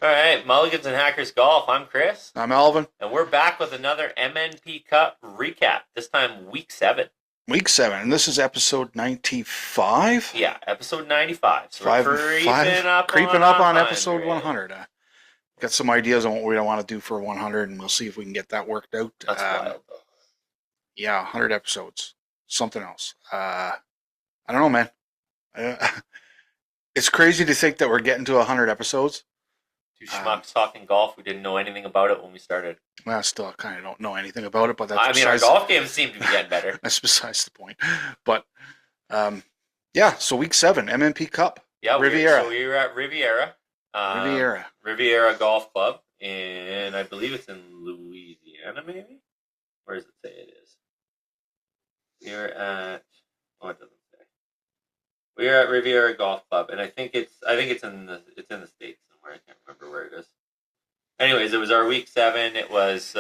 All right, Mulligans and Hackers Golf. I'm Chris, I'm Alvin. and we're back with another MNP Cup recap. This time, Week 7. Week 7, and this is episode 95? Yeah, episode 95. So Five, we're creeping up on 100. episode 100. Got some ideas on what we want to do for 100, and we'll see if we can get that worked out. That's wild, though. Yeah, 100 episodes. Something else. I don't know, man. It's crazy to think that we're getting to 100 episodes. Two schmucks talking golf. We didn't know anything about it when we started. Well, I still kind of don't know anything about it, but that's our golf games seem to be getting better. That's besides the point. But, yeah, so week 7, MNP Cup. Yeah, Riviera. we were at Riviera. Riviera Golf Club, and I believe it's in Louisiana, maybe? Where does it say it is? We're at... Oh, it doesn't say. We're at Riviera Golf Club, and I think it's in the States somewhere. I can't remember where it is. Anyways, it was our week 7. It was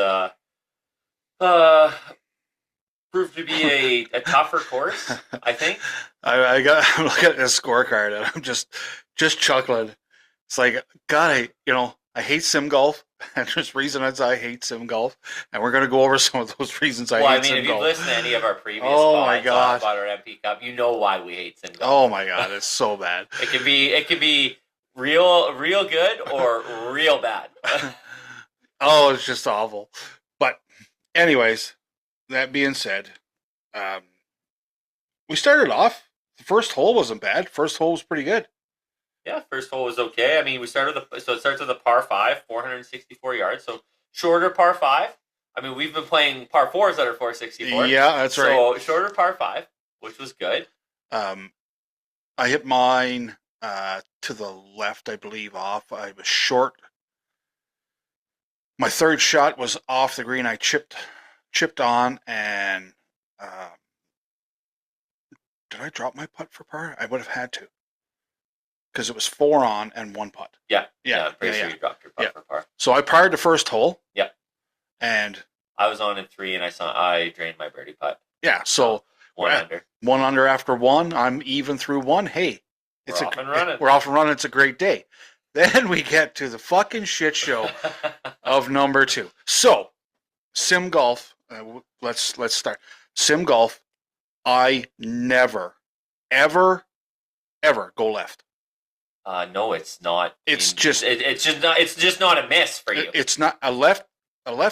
proved to be a tougher course, I think. I'm looking at this scorecard and I'm just chuckling. It's like, God, I hate sim golf. And there's reasons I hate sim golf, and we're going to go over some of those reasons I hate sim golf. If you've listened to any of our previous pods about our MP Cup, you know why we hate sim golf. Oh my God, it's so bad. It can be real good or real bad. Oh, it's just awful. But anyways, that being said, we started off. The first hole wasn't bad. First hole was pretty good. Yeah, first hole was okay. I mean, it starts with a par 5, 464 yards. So shorter par 5. I mean, we've been playing par 4s that are 464. Yeah, that's right. So shorter par 5, which was good. I hit mine to the left, I believe, off. I was short. My third shot was off the green. I chipped on, and did I drop my putt for par? I would have had to, because it was 4 on and 1 putt. Yeah. I'm pretty sure you dropped your putt for par. So I parred the first hole. Yeah. And I was on in 3, and I drained my birdie putt. Yeah, so 1 under. 1 under after 1. I'm even through 1. Hey, we're off and running. We're off and running. It's a great day. Then we get to the fucking shit show of number 2. So, sim golf. Let's start. Sim golf. I never, ever go left. No, it's not. It's just not a miss for you. It's not a left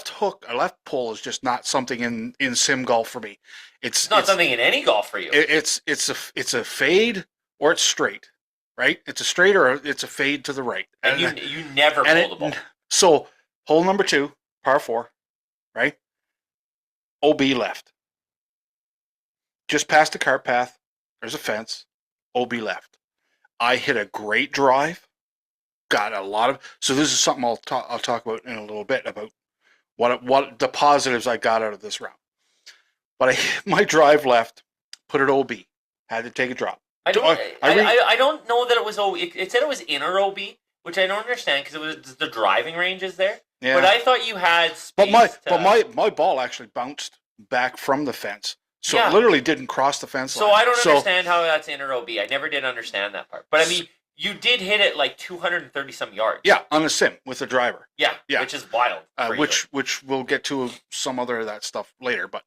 hook, a left pull is just not something in sim golf for me. It's not something in any golf for you. It's a fade or it's straight, right? It's a straight or it's a fade to the right. And you never pull the ball. So hole number 2, par 4, right? OB left. Just past the cart path, there's a fence. OB left. I hit a great drive. Got a lot of. So this is something I'll talk about in a little bit about what the positives I got out of this round. But I hit my drive left, put it OB. Had to take a drop. I don't know that it was OB. It said it was inner OB, which I don't understand because it was the driving range is there. Yeah. But I thought you had space. But my ball actually bounced back from the fence. So it literally didn't cross the fence line. So I don't understand how that's inner OB. I never did understand that part. But I mean, you did hit it like 230 some yards. Yeah, on a sim with the driver. Yeah, which is wild. Which we'll get to some other of that stuff later. But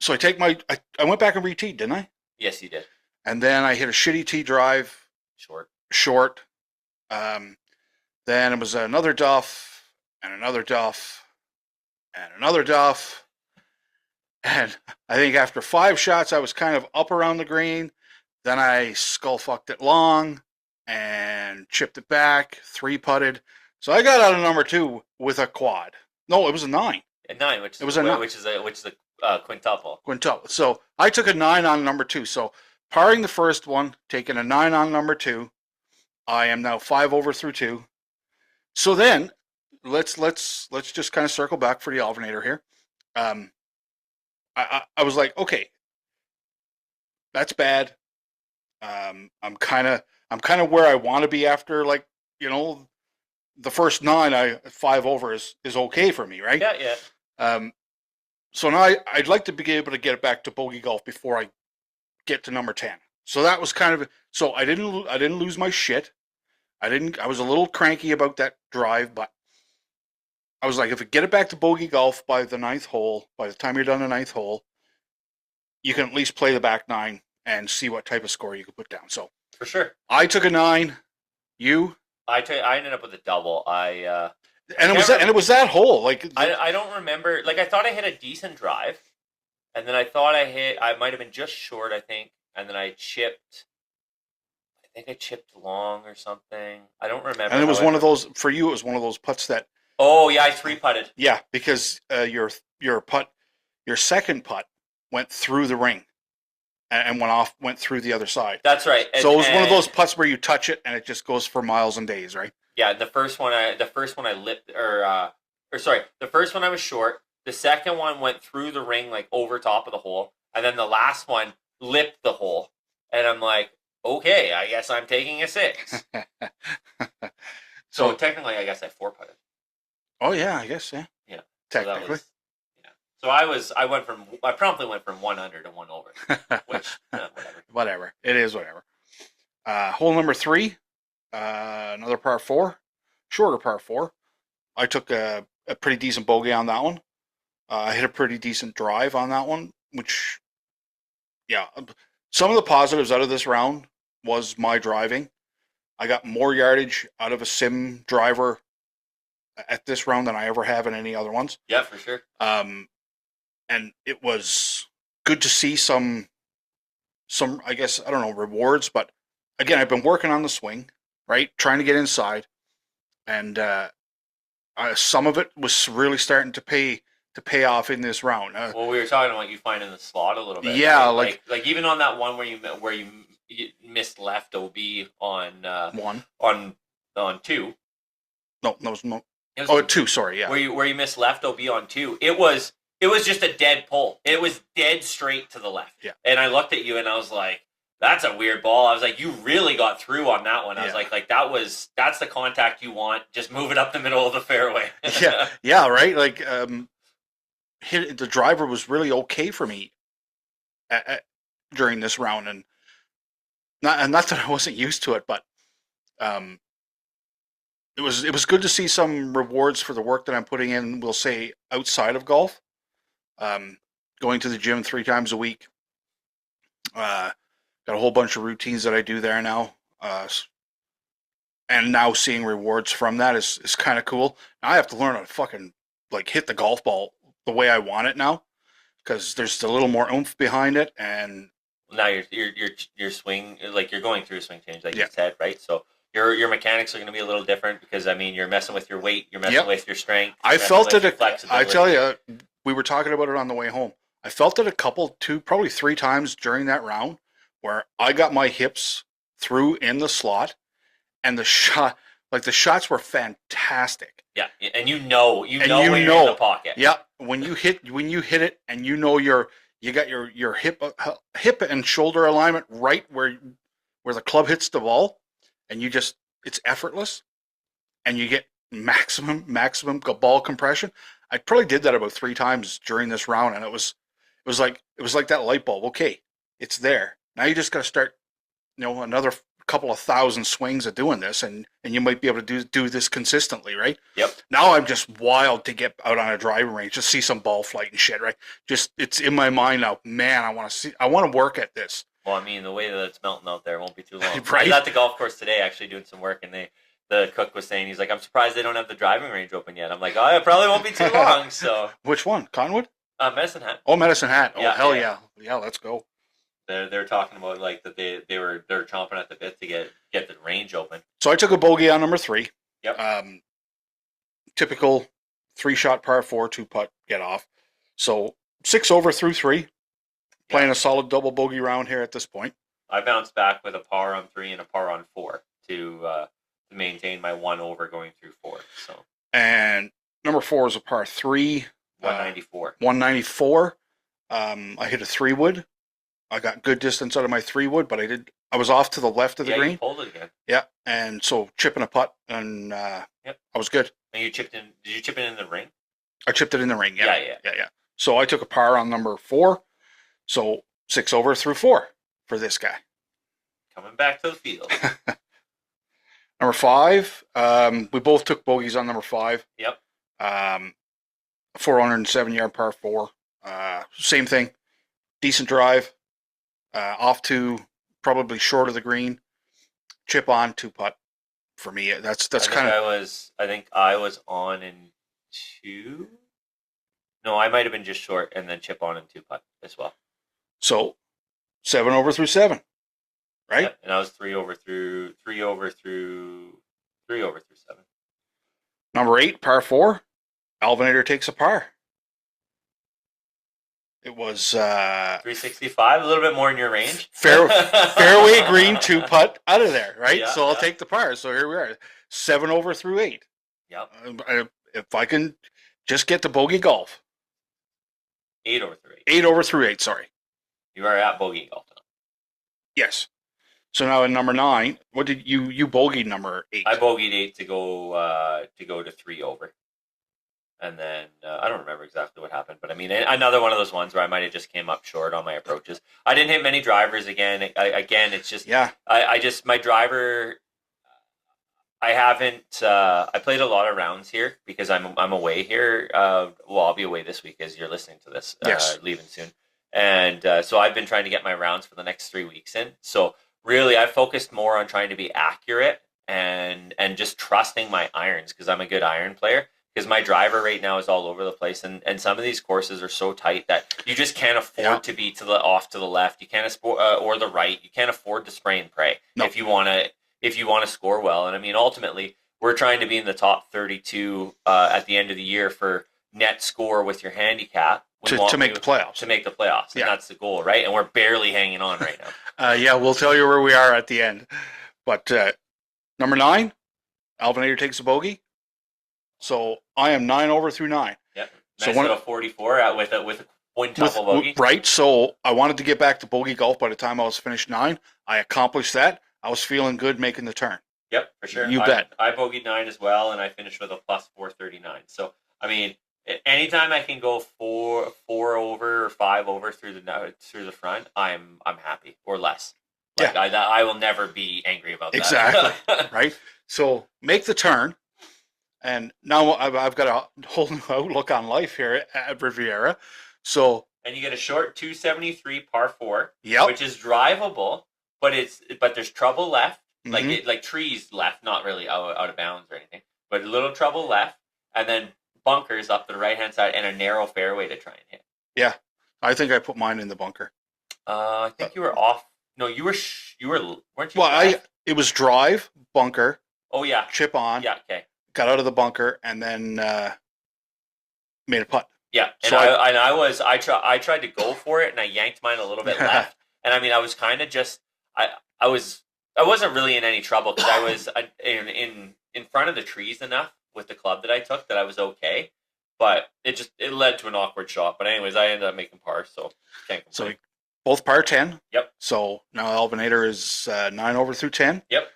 so I went back and re-teed, didn't I? Yes, you did. And then I hit a shitty tee drive. Short. Then it was another duff and another duff and another duff. And I think after 5 shots, I was kind of up around the green. Then I skull-fucked it long and chipped it back, 3-putted. So I got out of number 2 with a quad. No, it was a 9. A 9, which is a quintuple. Quintuple. So I took a 9 on number 2. So parring the first one, taking a 9 on number 2. I am now 5 over through 2. So then let's just kind of circle back for the Alvinator here. I was like, okay, that's bad. I'm kind of where I want to be after, like, the first 9. 5 over is okay for me, right? Yeah. So now I'd like to be able to get it back to bogey golf before I get to number 10. So that was kind of, so I didn't lose my shit. I was a little cranky about that drive, but I was like, if I get it back to bogey golf by the ninth hole, by the time you're done the ninth hole, you can at least play the back nine and see what type of score you can put down. So for sure, I took a 9. You? I ended up with a double. And it was that hole. Like I don't remember. Like I thought I hit a decent drive, and then I thought I might have been just short. I think, and then I chipped. I think I chipped long or something. I don't remember. And it was one of those for you. It was one of those putts that. Oh yeah, I 3-putted. Yeah, because your second putt went through the ring, and went through the other side. That's right. So it was one of those putts where you touch it and it just goes for miles and days, right? Yeah, the first one I lipped the first one I was short. The second one went through the ring like over top of the hole, and then the last one lipped the hole. And I'm like, okay, I guess I'm taking a 6. So technically, I guess I 4-putted. Oh yeah, I guess yeah. Technically. So I promptly went from 1 under to 1 over, which whatever. Whatever. It is whatever. Hole number 3, another par 4, shorter par 4. I took a pretty decent bogey on that one. I hit a pretty decent drive on that one, which, yeah, some of the positives out of this round was my driving. I got more yardage out of a sim driver at this round than I ever have in any other ones. Yeah, for sure. And it was good to see some, I guess, I don't know, rewards. But again, I've been working on the swing, right? Trying to get inside. And some of it was really starting to pay off in this round. Well, we were talking about you finding the slot a little bit. Yeah, right? like even on that one where you missed left OB on one on 2. No, that was no. Oh, 2. Sorry, yeah. Where you missed left OB on 2. It was just a dead pull. It was dead straight to the left. Yeah. And I looked at you and I was like, that's a weird ball. I was like, you really got through on that one. I was like that's the contact you want. Just move it up the middle of the fairway. yeah, right. Like the driver was really okay for me during this round, and not that I wasn't used to it, but it was good to see some rewards for the work that I'm putting in. We'll say outside of golf, going to the gym 3 times a week. Got a whole bunch of routines that I do there now, and now seeing rewards from that is kind of cool. Now I have to learn how to fucking like hit the golf ball the way I want it now, because there's a little more oomph behind it, and now your swing, like you're going through a swing change, like you said, right? So your mechanics are going to be a little different because I mean you're messing with your weight, you're messing with your strength. I felt it. I tell you, we were talking about it on the way home. I felt it probably 3 times during that round where I got my hips through in the slot, and the shots were fantastic. Yeah, and you know when you're in the pocket. Yeah, when you hit it, and you got your hip and shoulder alignment right where the club hits the ball, and it's effortless, and you get maximum ball compression. I probably did that about 3 times during this round, and it was like that light bulb. Okay, it's there. Now you just got to start, another couple of 1,000 swings of doing this, and you might be able to do this consistently, right? Yep. Now I'm just wild to get out on a driving range, just see some ball flight and shit, right? Just it's in my mind now. Man, I want to work at this. Well, I mean, the way that it's melting out there, it won't be too long. Right? I was at the golf course today actually doing some work, and the cook was saying, he's like, I'm surprised they don't have the driving range open yet. I'm like, oh, it probably won't be too long. So which one? Cottonwood? Medicine Hat. Oh, Medicine Hat. Oh, yeah, hell yeah. Yeah, let's go. They're talking about like that they're chomping at the bit to get the range open. So I took a bogey on number 3. Yep. Typical 3-shot par 4, 2-putt, get off. So 6 over through 3. Playing a solid double bogey round here at this point. I bounced back with a par on 3 and a par on 4 to maintain my 1 over going through 4. So. And number 4 is a par 3. 194. 194. I hit a 3-wood. I got good distance out of my 3-wood, but I was off to the left of the green. You pulled it again. Yeah, and so chipping a putt, and I was good. And you chipped in? Did you chip it in the ring? I chipped it in the ring. Yeah. So I took a par on number 4. So 6 over through 4 for this guy. Coming back to the field. Number 5, we both took bogeys on number 5. Yep. 407-yard par 4. Same thing. Decent drive. Off to probably short of the green. Chip on, 2-putt. For me, that's kind of. I think I was on in 2. No, I might have been just short and then chip on in 2-putt as well. So 7 over through 7, right? Yep. And I was 3 over through 7. Number 8, par 4. Alvinator takes a par. It was 365, a little bit more in your range. Fairway green 2-putt out of there, right? Yeah, so I'll take the par. So here we are, 7 over through 8. Yep. If I can just get the bogey golf. 8 over through 8. 8 over through 8. Sorry. You are at bogey golf now. Yes. So now in number 9, what did you bogeyed number 8? I bogeyed 8 to go to 3 over. And then I don't remember exactly what happened, but I mean, another one of those ones where I might have just came up short on my approaches. I didn't hit many drivers again. It's just my driver. I haven't. I played a lot of rounds here because I'm away here. I'll be away this week as you're listening to this. Yes. Leaving soon, and so I've been trying to get my rounds for the next 3 weeks in. So really, I focused more on trying to be accurate and just trusting my irons because I'm a good iron player. Because my driver right now is all over the place, and some of these courses are so tight that you just can't afford to be off to the left. You can't or the right. You can't afford to spray and pray if you want to score well. And I mean, ultimately, we're trying to be in the top 32 at the end of the year for net score with your handicap to make the playoffs. To make the playoffs, and that's the goal, right? And we're barely hanging on right now. We'll tell you where we are at the end. But number 9, Alvinator takes a bogey. So I am 9 over through 9. Yep. Nice little 44 with a quintuple bogey. Right. So I wanted to get back to bogey golf by the time I was finished 9. I accomplished that. I was feeling good making the turn. Yep, for sure. You bet. I bogeyed 9 as well, and I finished with a plus 439. So I mean, anytime I can go 4 over or 5 over through the front, I'm happy or less. Like, I will never be angry about that. Exactly. Right. So make the turn. And now I've got a whole new outlook on life here at Riviera. So and you get a short 273 par 4, yep. which is drivable, but there's trouble left, like trees left, not really out of bounds or anything, but a little trouble left, and then bunkers up the right hand side and a narrow fairway to try and hit. Yeah, I think I put mine in the bunker. I think you were off. No, you were weren't you? Well, it was drive, bunker. Oh yeah, chip on. Yeah, okay. Got out of the bunker and then made a putt. Yeah, and so I tried to go for it and I yanked mine a little bit left. And I mean, I was kind of just I wasn't really in any trouble because I was in front of the trees enough with the club that I took that I was okay. But it led to an awkward shot. But anyways, I ended up making par, so can't complain. So both par 10. Yep. So now Alvinator is 9 over through 10. Yep.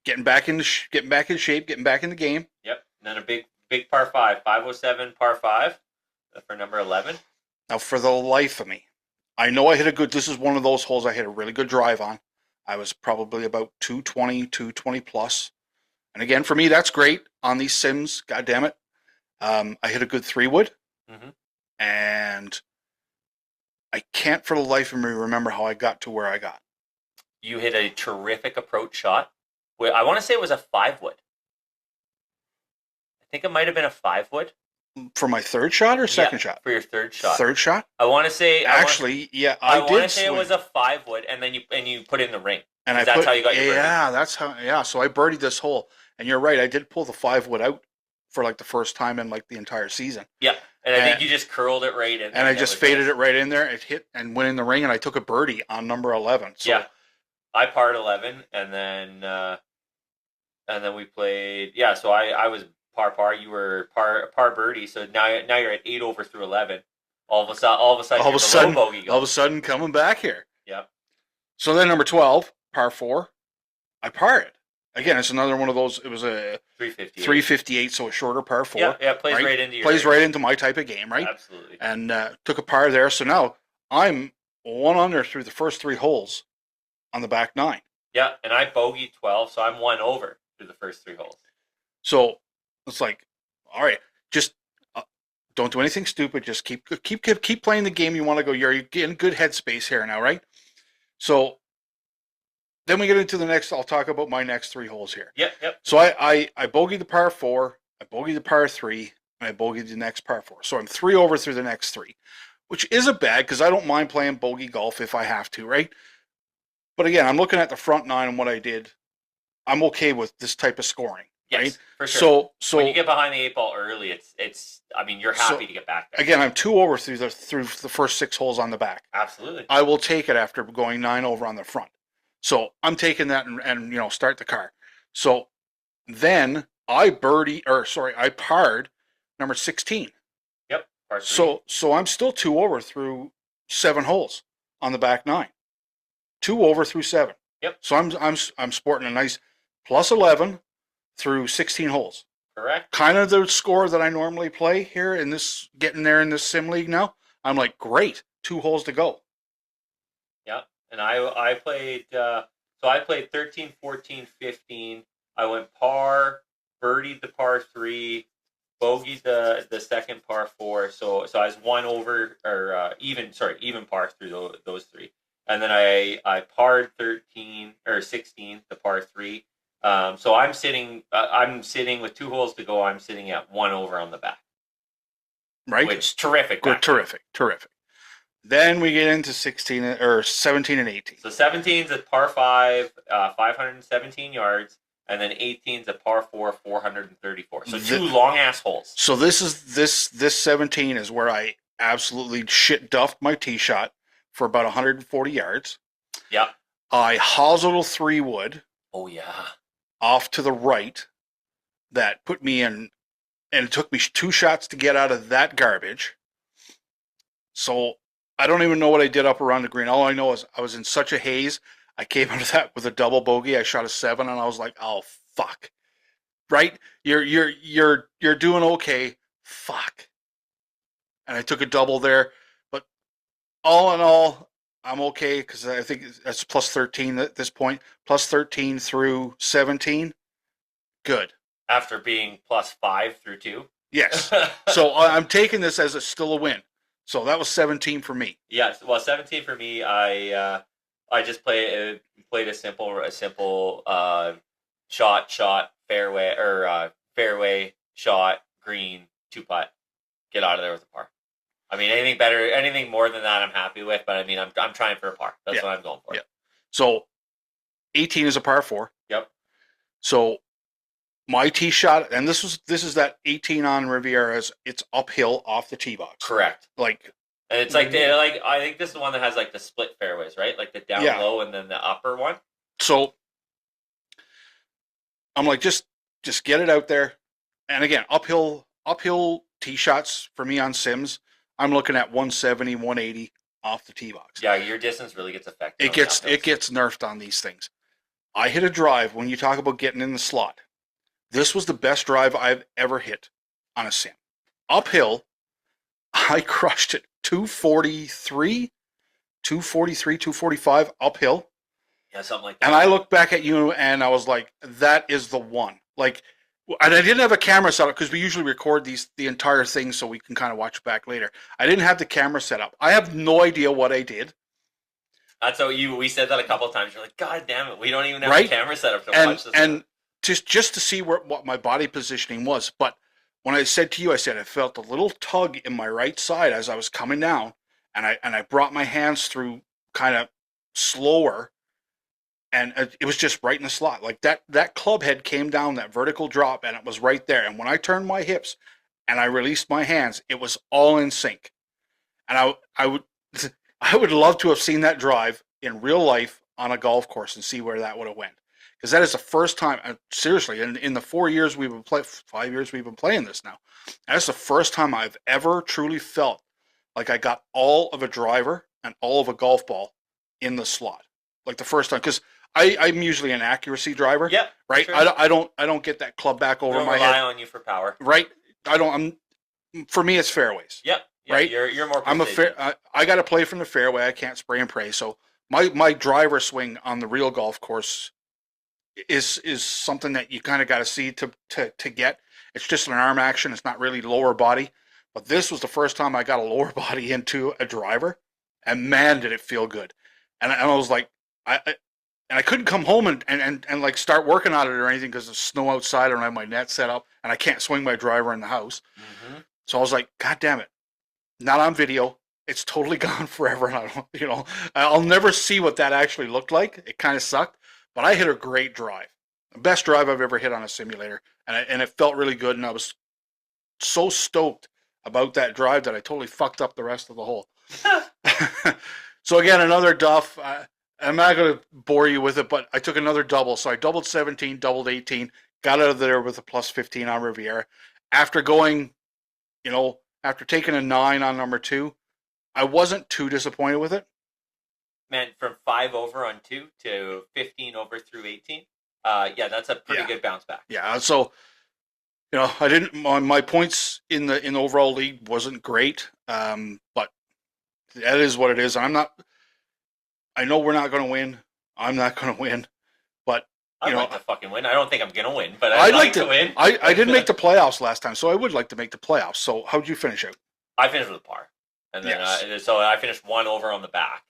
Getting back in shape, getting back in the game. Yep. And then a big par 5, 507 par 5 for number 11. Now, for the life of me, I know I hit this is one of those holes I hit a really good drive on. I was probably about 220 plus. And again, for me, that's great on these sims. God damn it. I hit a good 3-wood. Mm-hmm. And I can't for the life of me remember how I got to where I got. You hit a terrific approach shot. I want to say it was a 5-wood. I think it might have been a 5-wood. For my third shot or second shot? For your third shot. Third shot? I want to say... I want to say it was a 5-wood, and then you put in the ring. And that's how you got your birdie. Yeah, that's how... Yeah, so I birdied this hole. And you're right, I did pull the 5-wood out for like the first time in like the entire season. Yeah, and I think you just curled it right in. And I just faded it right in there. It hit and went in the ring, and I took a birdie on number 11. So. Yeah, I parred 11, and then we played. Yeah, so I was par. You were par birdie. So now you're at 8 over through 11. All of a sudden, bogey goal. All of a sudden, coming back here. Yeah. So then number 12, par 4, I par it. Again, it's another one of those. It was a 358, so a shorter par 4. Yeah, plays right right into my type of game, right? Absolutely. And took a par there. So now I'm 1 under through the first 3 holes on the back 9. Yeah, and I bogeyed 12, so I'm 1 over through the first 3 holes. So it's like, all right, just don't do anything stupid. Just keep playing the game you want to go. You're in good headspace here now, right? So then we get into the next. I'll talk about my next 3 holes here. Yep. So I bogeyed the par 4, I bogeyed the par 3, and I bogeyed the next par 4. So I'm 3 over through the next 3, which isn't bad because I don't mind playing bogey golf if I have to, right? But again, I'm looking at the front 9 and what I did. I'm okay with this type of scoring. Yes, right? for sure. So when you get behind the 8 ball early, it's. I mean, you're happy to get back there. Again, I'm 2 over through the first 6 holes on the back. Absolutely. I will take it after going 9 over on the front. So I'm taking that and start the car. So then I parred number 16. Yep. Par 3. So I'm still 2 over through 7 holes on the back 9. 2 over through 7. Yep. So I'm sporting a nice plus 11 through 16 holes. Correct. Kind of the score that I normally play here in this, getting there in this sim league now. I'm like, great, 2 holes to go. Yeah, and I played. So I played 13, 14, 15. I went par, birdied the par 3, bogeyed the second par 4. So I was 1 over or even par through those 3. And then I parred 13 or 16 the par 3. So I'm sitting with 2 holes to go. I'm sitting at 1 over on the back. Right. Which terrific. Good, terrific. Then we get into 16 or 17 and 18. So 17's a par 5, 517 yards, and then 18's a par 4, 434. So 2 long ass holes. So this 17 is where I absolutely shit duffed my tee shot for about 140 yards. Yeah. I hoselled a 3-wood. Oh yeah. Off to the right, that put me in, and it took me 2 shots to get out of that garbage. So I don't even know what I did up around the green. All I know is I was in such a haze. I came out of that with a double bogey. I shot a 7, and I was like, "Oh fuck!" Right? You're doing okay. Fuck. And I took a double there, but all in all, I'm okay because I think that's plus 13 at this point. Plus 13 through 17. Good. After being plus 5 through 2. Yes. So I'm taking this as still a win. So that was 17 for me. Yes. Well, 17 for me. I just played a simple shot fairway or fairway shot green 2-putt. Get out of there with a par. I mean, anything more than that, I'm happy with. But I mean, I'm trying for a par. That's what I'm going for. Yeah. So 18 is a par 4. Yep. So my tee shot, and this is that 18 on Riviera's. It's uphill off the tee box. Correct. And it's like I think this is the one that has like the split fairways, right? Like the down low and then the upper one. So I'm like, just get it out there. And again, uphill tee shots for me on sims, I'm looking at 170, 180 off the tee box. Yeah, your distance really gets affected. It gets nerfed on these things. I hit a drive when you talk about getting in the slot. This was the best drive I've ever hit on a sim. Uphill, I crushed it 243, 245 uphill. Yeah, something like that. And I looked back at you and I was like, that is the one. Like, and I didn't have a camera set up because we usually record the entire thing so we can kind of watch back later. I didn't have the camera set up. I have no idea what I did. That's how we said that a couple of times. You're like, God damn it, we don't even have a camera set up to watch this. And just to see what my body positioning was. But when I said to you, I felt a little tug in my right side as I was coming down, and I brought my hands through kind of slower, and it was just right in the slot. Like that club head came down, that vertical drop, and it was right there. And when I turned my hips and I released my hands, it was all in sync. And I would love to have seen that drive in real life on a golf course and see where that would have went. Because that is the first time, seriously, in the 5 years we've been playing this now, that's the first time I've ever truly felt like I got all of a driver and all of a golf ball in the slot. Like the first time, because I'm usually an accuracy driver. Yep. Right. Sure. I don't get that club back over my head. Don't rely on you for power. Right. For me, it's fairways. Yep. Right. You're more precision. I got to play from the fairway. I can't spray and pray. So my driver swing on the real golf course is something that you kind of got to see to get. It's just an arm action. It's not really lower body. But this was the first time I got a lower body into a driver, and man, did it feel good. And I was like, and I couldn't come home and like start working on it or anything because there's snow outside. I don't have my net set up, and I can't swing my driver in the house. Mm-hmm. So I was like, God damn it, not on video. It's totally gone forever, and I don't, I'll never see what that actually looked like. It kind of sucked, but I hit a great drive, the best drive I've ever hit on a simulator, and it felt really good, and I was so stoked about that drive that I totally fucked up the rest of the hole. So again, another duff. I'm not going to bore you with it, but I took another double. So I doubled 17, doubled 18, got out of there with a plus 15 on Riviera. After going, after taking a 9 on number 2, I wasn't too disappointed with it. Man, from 5 over on 2 to 15 over through 18. Yeah, that's a pretty good bounce back. Yeah, so I didn't. My points in the overall league wasn't great, but that is what it is. I know we're not going to win. I'm not going to win, but I'd like to fucking win. I don't think I'm going to win, but I'd like to win. I didn't make the playoffs last time, so I would like to make the playoffs. So how'd you finish out? I finished with a par, and then so I finished 1 over on the back,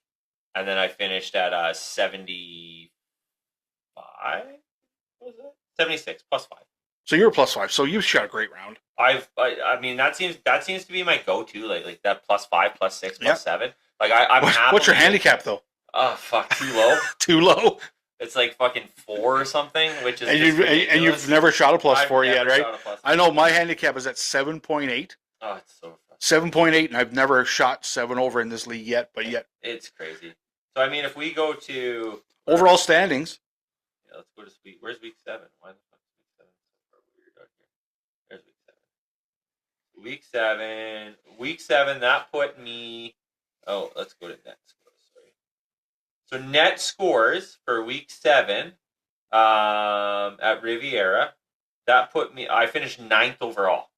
and then I finished at 75. What was it? 76 plus 5. So you were plus 5. So you shot a great round. I mean that seems to be my go-to, like that plus 5, plus 6, plus 7. Like I'm happy. What's your handicap though? Oh fuck, too low. Too low. It's like fucking 4 or something, which is and you've never shot a plus 4 yet, right? I know my handicap is at 7.8. Oh, it's so 7.8, and I've never shot 7 over in this league yet, but yet it's crazy. So I mean, if we go to overall standings, yeah, let's go to where's week 7? Why the fuck is week 7 so far weird out here? There's week 7. Week 7. That put me. Oh, let's go to net scores. Sorry. So net scores for week 7 at Riviera. That put me. I finished 9th overall,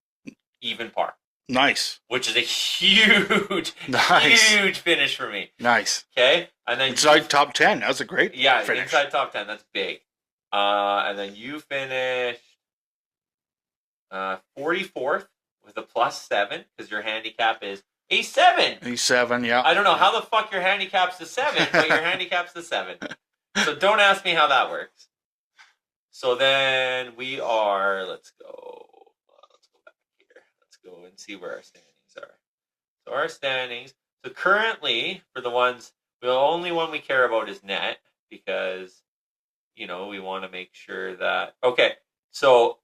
even par. Nice. Which is a huge, huge finish for me. Nice. Okay, and then inside top 10. That's a great finish. Inside top 10. That's big. And then you finished 44th with a plus 7 because your handicap is a 7. A 7, yeah. I don't know how the fuck your handicap's a 7, but your handicap's a 7. So don't ask me how that works. So then we are. Let's go back here. Let's go and see where our standings are. So our standings. So currently, for the only one we care about is net because, we want to make sure that. Okay, so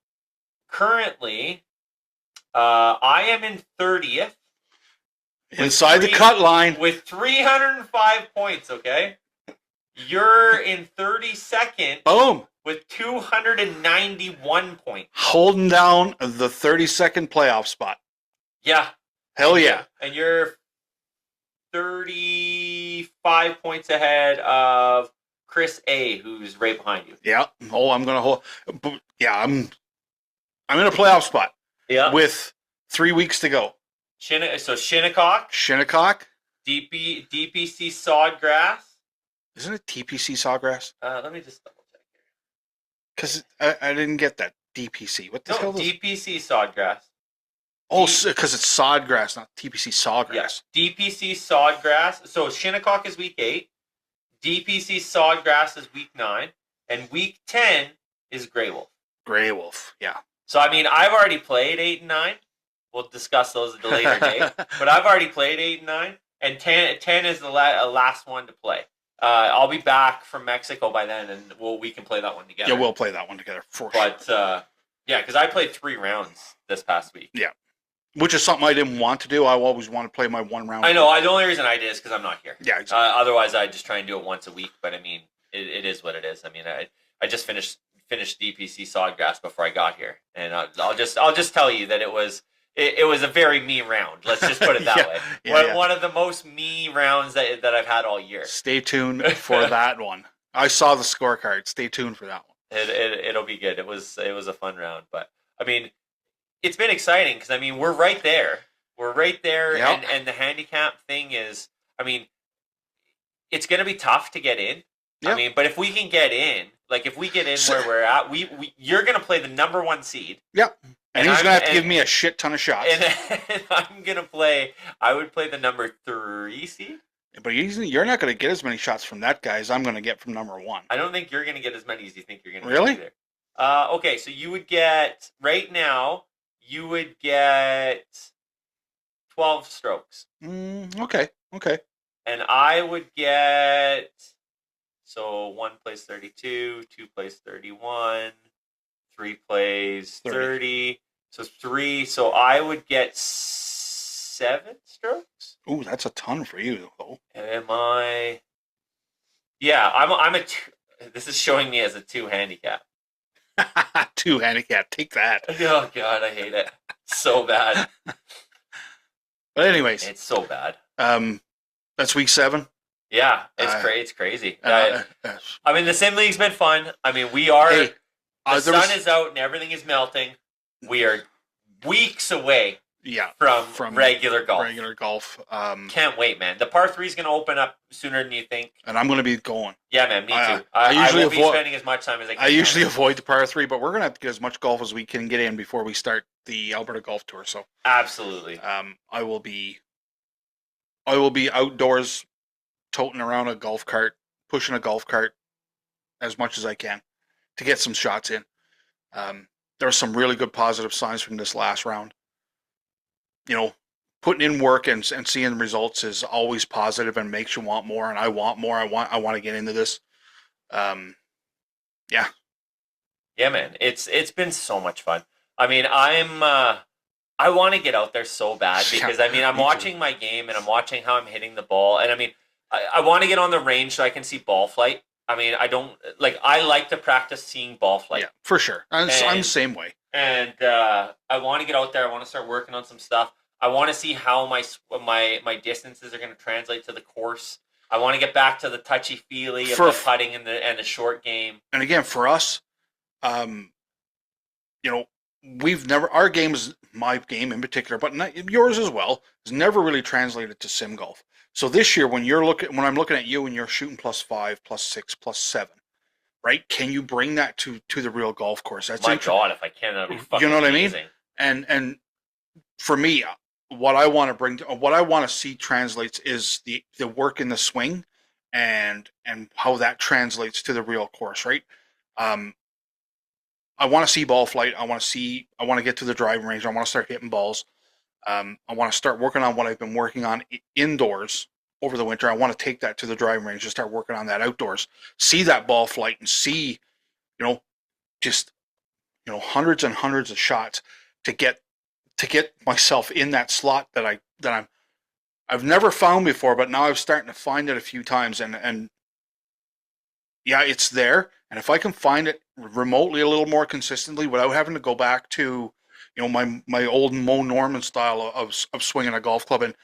currently, I am in 30th. Inside the cut line. With 305 points, okay? You're in 32nd. Boom. With 291 points. Holding down the 32nd playoff spot. Yeah. Hell yeah. And you're 35 points ahead of Chris A, who's right behind you. Yeah. Oh, I'm going to hold. Yeah, I'm in a playoff spot. Yeah. With 3 weeks to go. So Shinnecock. DPC Sawgrass. Isn't it TPC Sawgrass? Let me just double check here. Because I didn't get that DPC. What the hell is DPC Sawgrass. Oh, because it's Sawgrass, not TPC Sawgrass. Yeah. DPC Sawgrass. So Shinnecock is week 8. DPC Sawgrass is week 9. And week 10 is Grey Wolf. Grey Wolf, yeah. So, I mean, I've already played 8 and 9. We'll discuss those at a later date. But I've already played 8 and 9. And 10 is the last one to play. I'll be back from Mexico by then, and we can play that one together. Yeah, we'll play that one together for sure. But, yeah, because I played 3 rounds this past week. Yeah. Which is something I didn't want to do. I always want to play my 1 round. I know. The only reason I did is because I'm not here. Yeah, exactly. Otherwise, I just try and do it once a week. But, I mean, it is what it is. I mean, I just finished DPC Sawgrass before I got here. And I'll just tell you that it was a very me round. Let's just put it that way. Yeah. One of the most me rounds that I've had all year. Stay tuned for that one. I saw the scorecard. Stay tuned for that one. It'll be good. It was a fun round. But, I mean, it's been exciting because, I mean, we're right there. We're right there. Yep. And the handicap thing is, I mean, it's going to be tough to get in. Yep. I mean, but if we can get in, like if we get in where we're at, you're going to play the number 1 seed. Yep. And he's going to have to give me a shit ton of shots. And I'm going to play, I would play the number 3 seed. But you're not going to get as many shots from that guy as I'm going to get from number 1. I don't think you're going to get as many as you think you're going to really? get either. Okay, so you would get, right now, you would get 12 strokes. Okay. And I would get, so 1 plays 32, 2 plays 31, 3 plays 30. So I would get 7 strokes. Ooh, that's a ton for you, though. Am I? Yeah, I'm a. This is showing me as a 2 handicap. 2 handicap, take that. Oh God, I hate it so bad. But anyways, it's so bad. That's week 7. Yeah, it's crazy. I mean, the sim league's been fun. I mean, we are. Hey, the sun is out and everything is melting. We are weeks away. Yeah, from regular golf. Regular golf. Can't wait, man. The par 3 is going to open up sooner than you think. And I'm going to be going. Yeah, man, me too. I usually won't be spending as much time as I can. I usually avoid the par 3, but we're going to have to get as much golf as we can get in before we start the Alberta Golf Tour. So absolutely. I will be outdoors, toting around a golf cart, pushing a golf cart as much as I can to get some shots in. There are some really good positive signs from this last round. You know, putting in work and seeing results is always positive and makes you want more. And I want more. I want to get into this. Yeah, man. It's been so much fun. I mean, I want to get out there so bad because I mean, I'm watching my game and I'm watching how I'm hitting the ball. And I mean, I want to get on the range so I can see ball flight. I mean, I like to practice seeing ball flight. Yeah, for sure. I'm the same way. And I want to get out there. I want to start working on some stuff. I want to see how my distances are going to translate to the course. I want to get back to the touchy-feely of the putting and the short game. And again, for us, you know, our game is my game in particular, but yours as well, has never really translated to sim golf. So this year, when I'm looking at you and you're shooting +5, +6, +7, right? Can you bring that to the real golf course? That's my God, if I can, that'd be fucking you know what amazing. I mean? And for me, what I want to see translates is the work in the swing, and how that translates to the real course, right? I want to see ball flight. I want to get to the driving range. I want to start hitting balls. I want to start working on what I've been working on indoors over the winter. I want to take that to the driving range and start working on that outdoors. See that ball flight and see, just, hundreds and hundreds of shots to get myself in that slot that I've never found before, but now I'm starting to find it a few times, and yeah, it's there. And if I can find it remotely a little more consistently without having to go back to, my old Mo Norman style of swinging a golf club and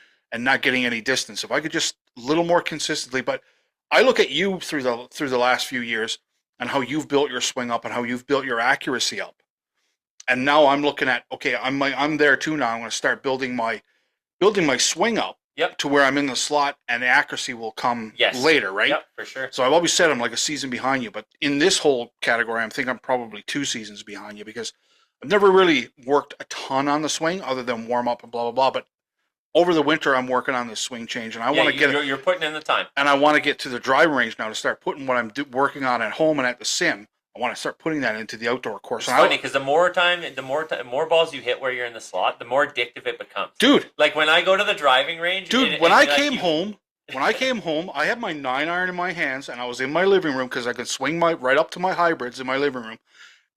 not getting any distance, if I could just a little more consistently. But I look at you through the last few years and how you've built your swing up and how you've built your accuracy up. And now I'm looking at, okay, I'm there too now. I'm going to start building my swing up. Yep. To where I'm in the slot and the accuracy will come later, right? Yep, for sure. So I've always said I'm like a season behind you, but in this whole category, I'm probably 2 seasons behind you because I've never really worked a ton on the swing other than warm up and blah, blah, blah. But over the winter, I'm working on this swing change, and I want to get you're putting in the time. And I want to get to the driving range now to start putting what I'm working on at home and at the sim. I want to start putting that into the outdoor course. It's funny because the more balls you hit where you're in the slot, the more addictive it becomes. Dude, like when I go to the driving range. Dude, when I came home, I had my 9-iron in my hands and I was in my living room because I could swing right up to my hybrids in my living room.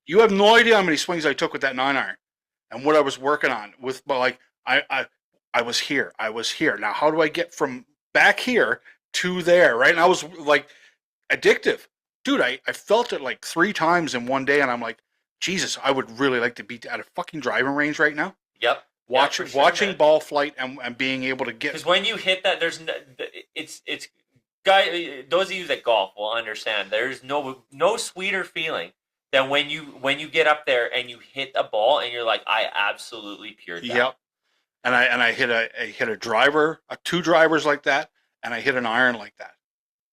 You have no idea how many swings I took with that 9-iron and what I was working on with. But like I was here. Now, how do I get from back here to there? Right, and I was like addictive. Dude, I felt it like 3 times in one day, and I'm like, Jesus, I would really like to be at a fucking driving range right now. Yep. Watching ball flight and being able to get. Because when you hit that, it's those of you that golf will understand. There's no sweeter feeling than when you get up there and you hit a ball and you're like, I absolutely pured that. Yep. And I hit a driver, 2 drivers like that, and I hit an iron like that.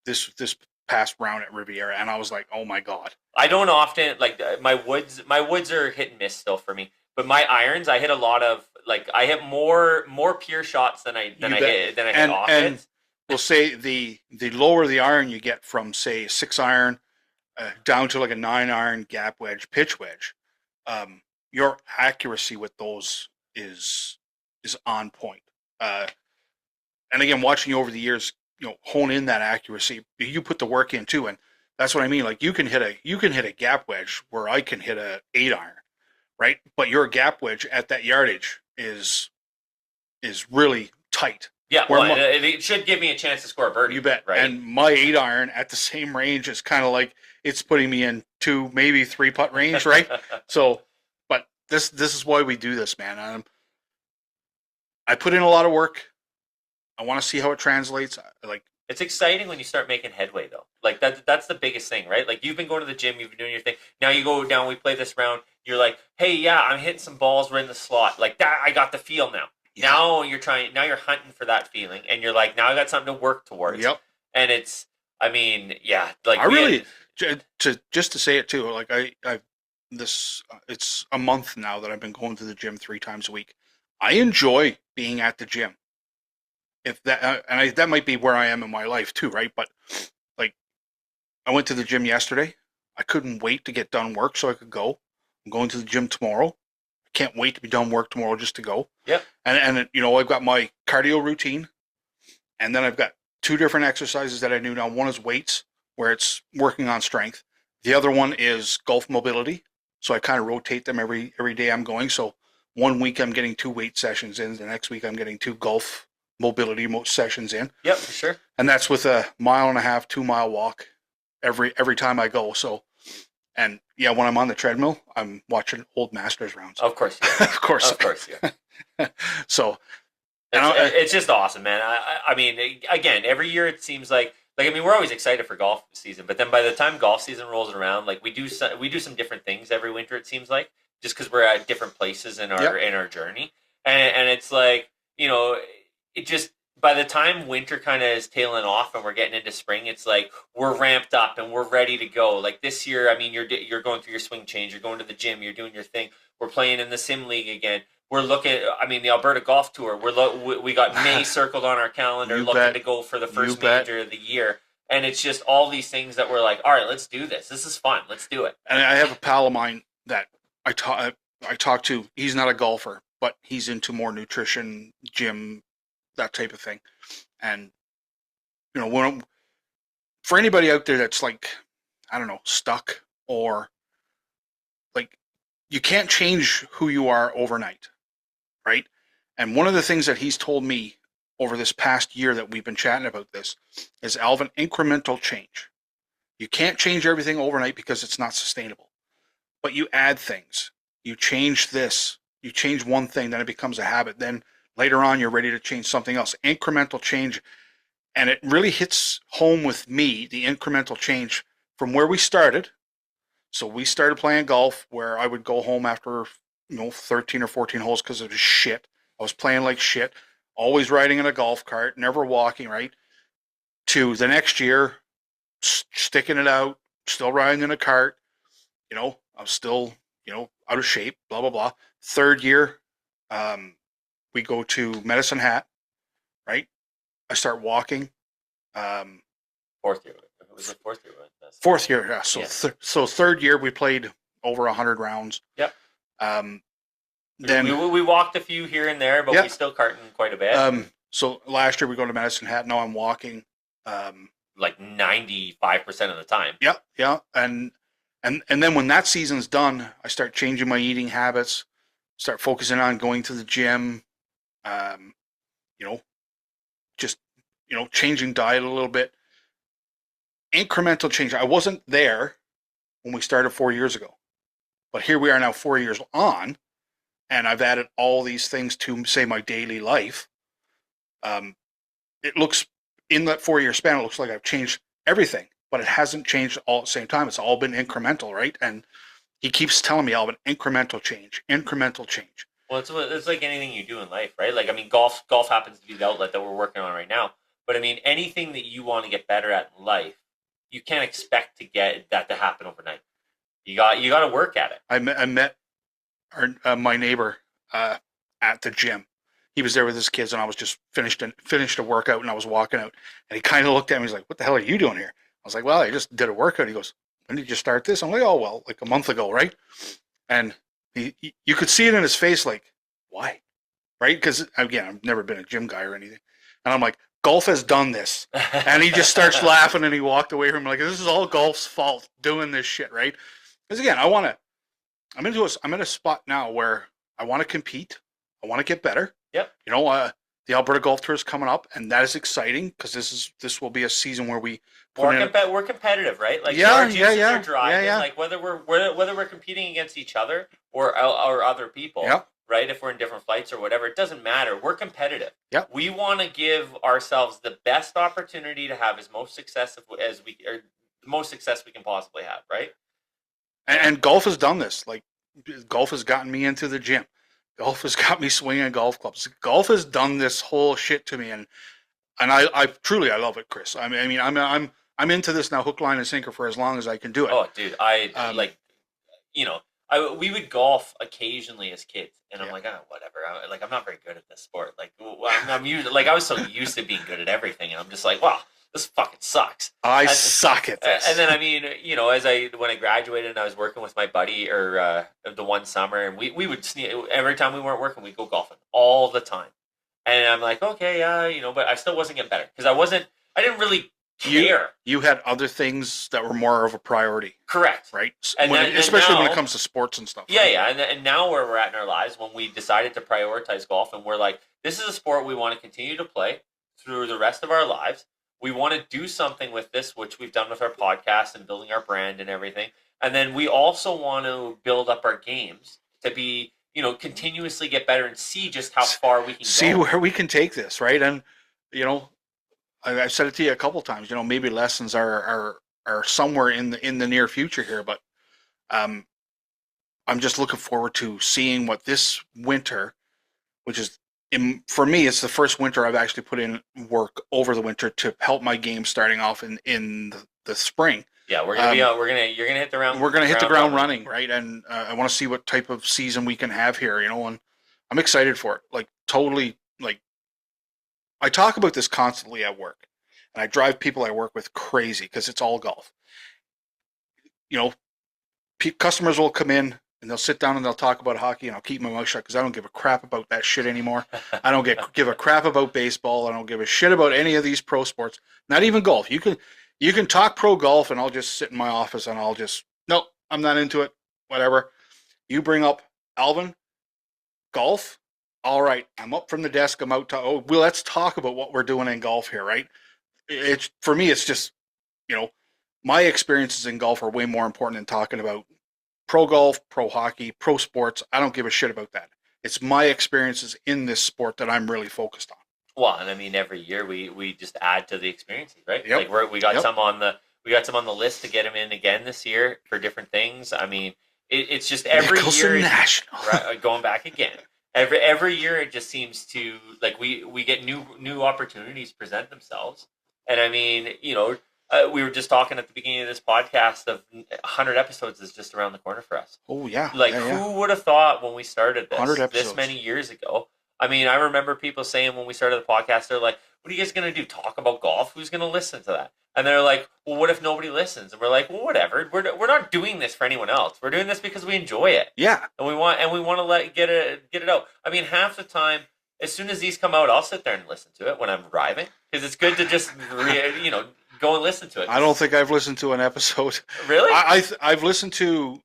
this past round at Riviera, and I was like, oh my god. I don't often like my woods. My woods are hit and miss still for me, but my irons, I hit a lot of like I hit more pure shots than I hit off and hits. we'll say the lower the iron you get from say a 6 iron down to like a 9 iron gap wedge, pitch wedge, your accuracy with those is on point. And again, watching you over the years, hone in that accuracy. You put the work in too, and that's what I mean. Like you can hit a gap wedge where I can hit a 8 iron, right? But your gap wedge at that yardage is really tight. Yeah, well, it should give me a chance to score a birdie. You bet. Right? And my 8 iron at the same range is kind of like it's putting me in 2, maybe 3 putt range, right? So, but this is why we do this, man. I put in a lot of work. I want to see how it translates. Like it's exciting when you start making headway, though. Like that's the biggest thing, right? Like you've been going to the gym, you've been doing your thing. Now you go down. We play this round. You're like, hey, yeah, I'm hitting some balls. We're in the slot. Like that, I got the feel now. Yeah. Now you're hunting for that feeling, and you're like, now I got something to work towards. Yep. And it's, I mean, yeah, like I really just to say it too. Like it's a month now that I've been going to the gym 3 times a week. I enjoy being at the gym. If that that might be where I am in my life too, right? But like, I went to the gym yesterday. I couldn't wait to get done work so I could go. I'm going to the gym tomorrow. I can't wait to be done work tomorrow just to go. Yeah. And I've got my cardio routine, and then I've got 2 different exercises that I do now. One is weights, where it's working on strength. The other one is golf mobility. So I kind of rotate them every day I'm going. So one week I'm getting 2 weight sessions in. The next week I'm getting 2 golf mobility sessions in. Yep, for sure. And that's with a 1.5-mile, 2-mile walk every time I go. So, and yeah, when I'm on the treadmill, I'm watching old Masters rounds. Of course, yeah. Of course, yeah. So, it's just awesome, man. I mean, again, every year it seems like I mean, we're always excited for golf season, but then by the time golf season rolls around, like we do some different things every winter. It seems like just because we're at different places in our journey, and it's like it just by the time winter kind of is tailing off and we're getting into spring, it's like we're ramped up and we're ready to go. Like this year, I mean, you're going through your swing change, you're going to the gym, you're doing your thing. We're playing in the Sim League again. We're looking. I mean, the Alberta Golf Tour. We got May circled on our calendar, looking to go for the first major of the year. And it's just all these things that we're like, all right, let's do this. This is fun. Let's do it. And I have a pal of mine that I talk to. He's not a golfer, but he's into more nutrition, gym, that type of thing. And for anybody out there that's like, I don't know, stuck or like, you can't change who you are overnight, right? And one of the things that he's told me over this past year that we've been chatting about this is, Alvin, incremental change. You can't change everything overnight because it's not sustainable. But you add things. You change this. You change one thing, then it becomes a habit. Then later on, you're ready to change something else. Incremental change. And it really hits home with me, the incremental change from where we started. So we started playing golf where I would go home after 13 or 14 holes because it was shit. I was playing like shit. Always riding in a golf cart, never walking, right? To the next year, sticking it out, still riding in a cart. I'm still, out of shape, blah, blah, blah. Third year, we go to Medicine Hat, right? I start walking. Fourth year. It was the fourth year. Fourth year, yeah. So third year, we played over 100 rounds. Yep. Then we walked a few here and there, but we still carting quite a bit. So last year we go to Medicine Hat. Now I'm walking. Like 95% of the time. Yeah. And then when that season's done, I start changing my eating habits. Start focusing on going to the gym. Just changing diet a little bit. Incremental change. I wasn't there when we started 4 years ago, but here we are now 4 years on. And I've added all these things to, say, my daily life. It looks, in that 4-year span, it looks like I've changed everything, but it hasn't changed all at the same time. It's all been incremental, right? And he keeps telling me, Alvin, incremental change. Well, it's like anything you do in life, right? Like, I mean, golf happens to be the outlet that we're working on right now. But I mean, anything that you want to get better at in life, you can't expect to get that to happen overnight. You got to work at it. I met my neighbor at the gym. He was there with his kids, and I was just finished a workout, and I was walking out, and he kind of looked at me. He's like, "What the hell are you doing here?" I was like, "Well, I just did a workout." He goes, "When did you start this?" I'm like, "Oh, well, like a month ago, right?" And you could see it in his face, like, "Why?" Right? Because again, I've never been a gym guy or anything, and I'm like, "Golf has done this," and he just starts laughing, and he walked away from me like, "This is all golf's fault doing this shit," right? Because again, I'm in a spot now where I want to compete. I want to get better. Yep. The Alberta Golf Tour is coming up, and that is exciting because this will be a season where we're competitive, right? Like yeah, our juices yeah, are driving. yeah. Like whether we're competing against each other or other people, yeah. right? If we're in different flights or whatever, it doesn't matter. We're competitive. Yep. We want to give ourselves the best opportunity to have the most success we can possibly have, right? And golf has done this. Like, golf has gotten me into the gym. Golf has got me swinging golf clubs. Golf has done this whole shit to me, and I truly love it, Chris. I mean, I'm into this now, hook, line, and sinker for as long as I can do it. Oh, dude, we would golf occasionally as kids, and I'm like, whatever. I'm not very good at this sport. Like, I'm used, like I was so used to being good at everything, and I'm just like, wow, this fucking sucks. I suck at this. And then I mean, when I graduated and I was working with my buddy or the one summer, and we would every time we weren't working, we'd go golfing all the time. And I'm like, okay, yeah, but I still wasn't getting better because I didn't really care. You had other things that were more of a priority. Correct. Right? Especially when it comes to sports and stuff. Yeah, right? yeah. And now where we're at in our lives, when we decided to prioritize golf and we're like, this is a sport we want to continue to play through the rest of our lives. We want to do something with this, which we've done with our podcast and building our brand and everything. And then we also want to build up our games to be, continuously get better and see just how far we can see where we can take this, right? And, I've said it to you a couple times, maybe lessons are somewhere in the near future here, but I'm just looking forward to seeing what this winter, which is, for me, it's the first winter I've actually put in work over the winter to help my game starting off in the spring. Yeah, we're gonna you're gonna hit the ground. We're gonna hit the ground running, right? And I want to see what type of season we can have here, and I'm excited for it. Like, totally, like, I talk about this constantly at work, and I drive people I work with crazy because it's all golf. Customers will come in and they'll sit down and they'll talk about hockey, and I'll keep my mouth shut because I don't give a crap about that shit anymore. I don't give a crap about baseball. I don't give a shit about any of these pro sports. Not even golf. You can talk pro golf, and I'll just sit in my office and I'll just, nope, I'm not into it. Whatever. You bring up Alvin, golf. All right, I'm up from the desk. I'm out to, let's talk about what we're doing in golf here, right? For me, it's just, my experiences in golf are way more important than talking about pro golf, pro hockey, pro sports. I don't give a shit about that. It's my experiences in this sport that I'm really focused on. Well, and I mean, every year we just add to the experiences, right? Yep. Like we got some on the list to get them in again this year for different things. I mean, it's just every year National. Right, going back again. Every year it just seems to, like, we get new opportunities present themselves. And I mean, we were just talking at the beginning of this podcast of 100 episodes is just around the corner for us. Oh yeah. Like, yeah. Who would have thought when we started 100 episodes. this many years ago? I mean, I remember people saying when we started the podcast, they're like, what are you guys going to do? Talk about golf? Who's going to listen to that? And they're like, well, what if nobody listens? And we're like, well, whatever. We're not doing this for anyone else. We're doing this because we enjoy it. Yeah. And we want to get it out. I mean, half the time, as soon as these come out, I'll sit there and listen to it when I'm driving, because it's good to just go and listen to it. I don't think I've listened to an episode. Really? I've listened to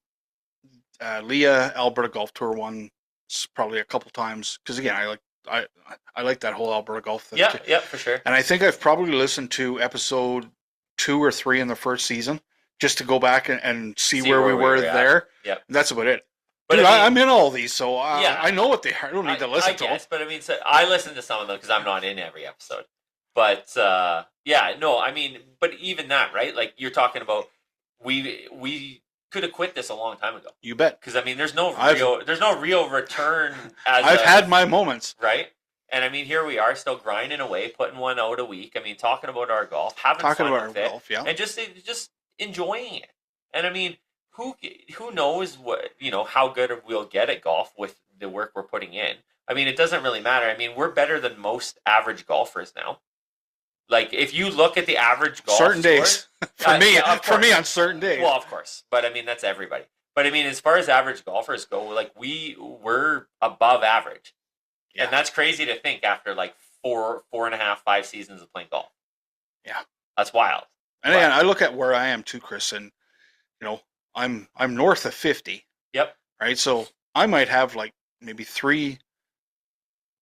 Leah Alberta Golf Tour one probably a couple times, because again, I like that whole Alberta golf thing. Yeah, for sure. And I think I've probably listened to episode 2 or 3 in the first season just to go back and see where we were there. Yeah, that's about it. But dude, I mean, I'm in all these, so I know what they are. I don't need to listen to them. But I mean, so I listen to some of them because I'm not in every episode. But I mean, but even that, right? Like, you're talking about, we could have quit this a long time ago. You bet. Because I mean, there's no real return. I've had my moments, right? And I mean, here we are still grinding away, putting one out a week. I mean, talking about our golf, having fun with it, and just enjoying it. And I mean, who knows what how good we'll get at golf with the work we're putting in. I mean, it doesn't really matter. I mean, we're better than most average golfers now. Like if you look at the average golf certain scores, days for me on certain days. Well, of course, but I mean that's everybody. But I mean, as far as average golfers go, like we're above average, and that's crazy to think after like 4.5, 5 seasons of playing golf. Yeah, that's wild. And again, I look at where I am too, Chris, and I'm north of 50. Yep. Right, so I might have like maybe 3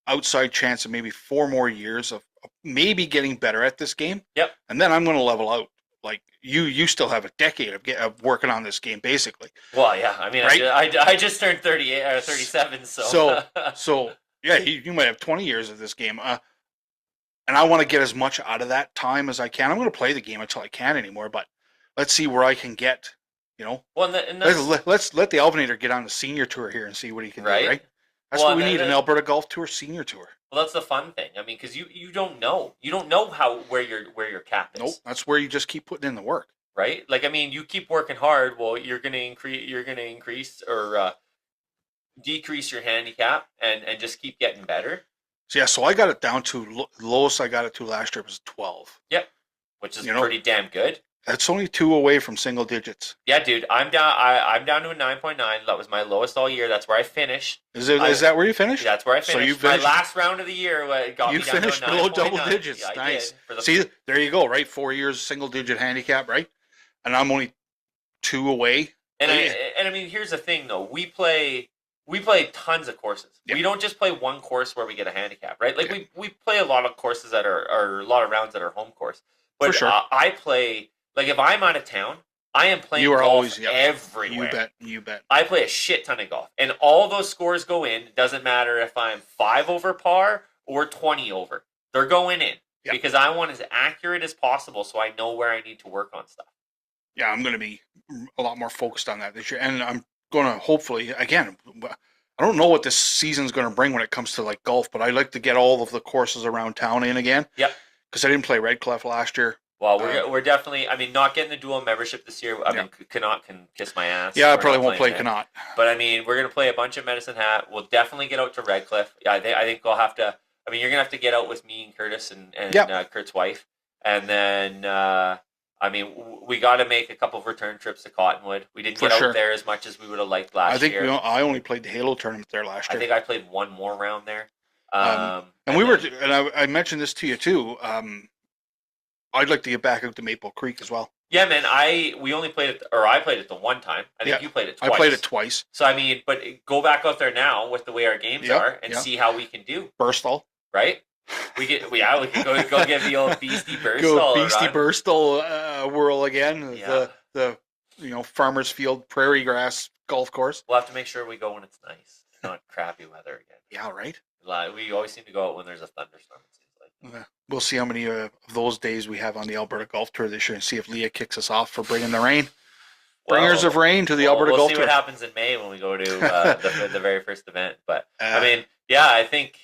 outside chance of maybe 4 more years of maybe getting better at this game. Yep. And then I'm going to level out. Like you still have a decade of working on this game, basically. Well, yeah. I mean, right? I just turned 38 or 37, so yeah, you might have 20 years of this game. And I want to get as much out of that time as I can. I'm going to play the game until I can't anymore, but let's see where I can get. Well, let's let the Alvinator get on the senior tour here and see what he can do. Right. That's what we need, an Alberta Golf Tour senior tour. Well, that's the fun thing. I mean, because you don't know. You don't know where your cap is. Nope, that's where you just keep putting in the work. Right? Like, I mean, you keep working hard. Well, you're going to increase or decrease your handicap and just keep getting better. So I got it down to lowest I got it to last year was 12. Yep, which is pretty damn good. That's only 2 away from single digits. Yeah, dude, I'm down. I'm down to a 9.9. That was my lowest all year. That's where I finished. Is that where you finished? That's where I finished. So you finished my last round of the year. Got me down finished to a below double digits. Yeah, nice. See, there you go. Right, 4 years single digit handicap. Right, and I'm only 2 away. And I mean, here's the thing though. We play tons of courses. Yep. We don't just play one course where we get a handicap, right? Like we play a lot of courses that are a lot of rounds that are home course. But for sure. I play. Like, if I'm out of town, I am playing golf everywhere. You bet. I play a shit ton of golf. And all those scores go in. It doesn't matter if I'm 5 over par or 20 over. They're going in. Yep. Because I want as accurate as possible so I know where I need to work on stuff. Yeah, I'm going to be a lot more focused on that this year. And I'm going to hopefully, again, I don't know what this season's going to bring when it comes to, like, golf, but I'd like to get all of the courses around town in again. Yep. Because I didn't play Redcliffe last year. Well, we're definitely. I mean, not getting the dual membership this year. I mean, Connaught can kiss my ass. Yeah, I probably won't play Connaught. But I mean, we're gonna play a bunch of Medicine Hat. We'll definitely get out to Redcliffe. Yeah, I think we'll have to. I mean, you're gonna have to get out with me and Curtis and Kurt's wife, and then I mean, we got to make a couple of return trips to Cottonwood. We didn't get out there as much as we would have liked last year. I think I only played the Halo tournament there last year. I think I played one more round there. I mentioned this to you too. I'd like to get back out to Maple Creek as well. Yeah, man. We only played it, or I played it the one time. I think you played it twice. I played it twice. So I mean, but go back out there now with the way our games are and see how we can do. Burstall, right? We can go give the old Beastie Burstall. Go Beastie Burstall whirl again. Yeah. The Farmers Field prairie grass golf course. We'll have to make sure we go when it's nice, not crappy weather again. Yeah, right. We always seem to go out when there's a thunderstorm. We'll see how many of those days we have on the Alberta Golf Tour this year and see if Leah kicks us off for bringing the rain. Bringers of rain to the Alberta Golf Tour. We'll see what happens in May when we go to the very first event. But I mean, I think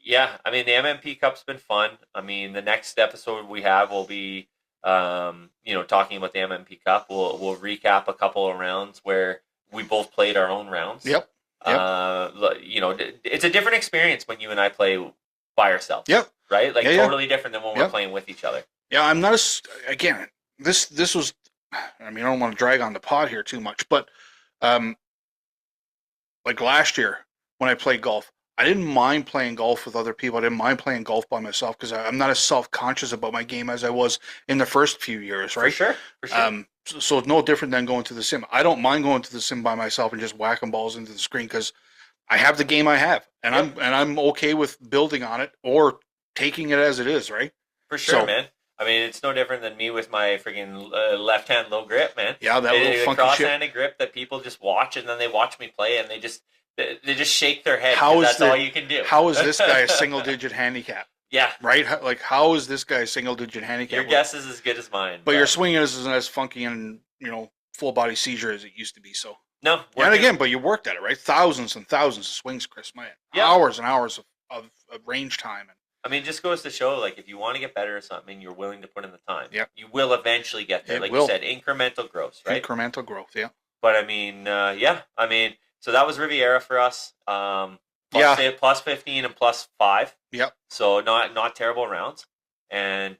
the MNP Cup's been fun. I mean, the next episode we have will be, talking about the MNP Cup. We'll recap a couple of rounds where we both played our own rounds. Yep. It's a different experience when you and I play by ourselves. Yep. Right? Like totally different than when we're playing with each other. Yeah, I'm not again, this was, I mean, I don't want to drag on the pod here too much, but like last year when I played golf, I didn't mind playing golf with other people. I didn't mind playing golf by myself because I'm not as self-conscious about my game as I was in the first few years, right? For sure. So it's no different than going to the sim. I don't mind going to the sim by myself and just whacking balls into the screen because I have the game I have, and I'm okay with building on it or taking it as it is, right? For sure, man. I mean, it's no different than me with my freaking left-hand low grip, man. Yeah, that little funky cross-handed grip that people just watch, and then they watch me play, and they just shake their head because that's all you can do. How is this guy a single-digit handicap? Yeah. Right? How is this guy a single-digit handicap? Your guess is as good as mine. But your swing isn't as funky and, full-body seizure as it used to be, so. No. And again, but you worked at it, right? Thousands and thousands of swings, Chris. Man. Hours and hours of range time. I mean, it just goes to show, like, if you want to get better at something, you're willing to put in the time. Yep. You will eventually get there. It like will. you said, incremental growth, right? Incremental growth, yeah. But I mean, yeah. I mean, so that was Riviera for us. Plus 15 and plus 5. Yep. So not terrible rounds. And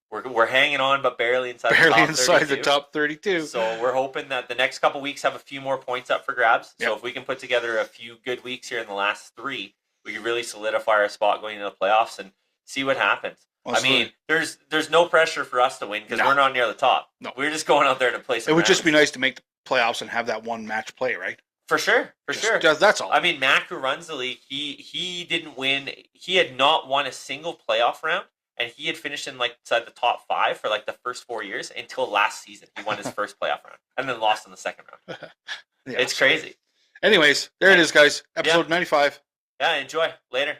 we're hanging on, but barely inside the top 32. So we're hoping that the next couple weeks have a few more points up for grabs. Yep. So if we can put together a few good weeks here in the last 3, we can really solidify our spot going into the playoffs and see what happens. Well, I mean, there's no pressure for us to win because we're not near the top. No. We're just going out there to play some It would rounds. just be nice to make the playoffs and have that one match play, right? For sure. That's all. I mean, Mac, who runs the league, he didn't win. He had not won a single playoff round, and he had finished in inside the top 5 for the first 4 years until last season. He won his first playoff round and then lost in the second round. Yeah, it's crazy. Anyways, there it is, guys. Episode 95. Yeah, enjoy. Later.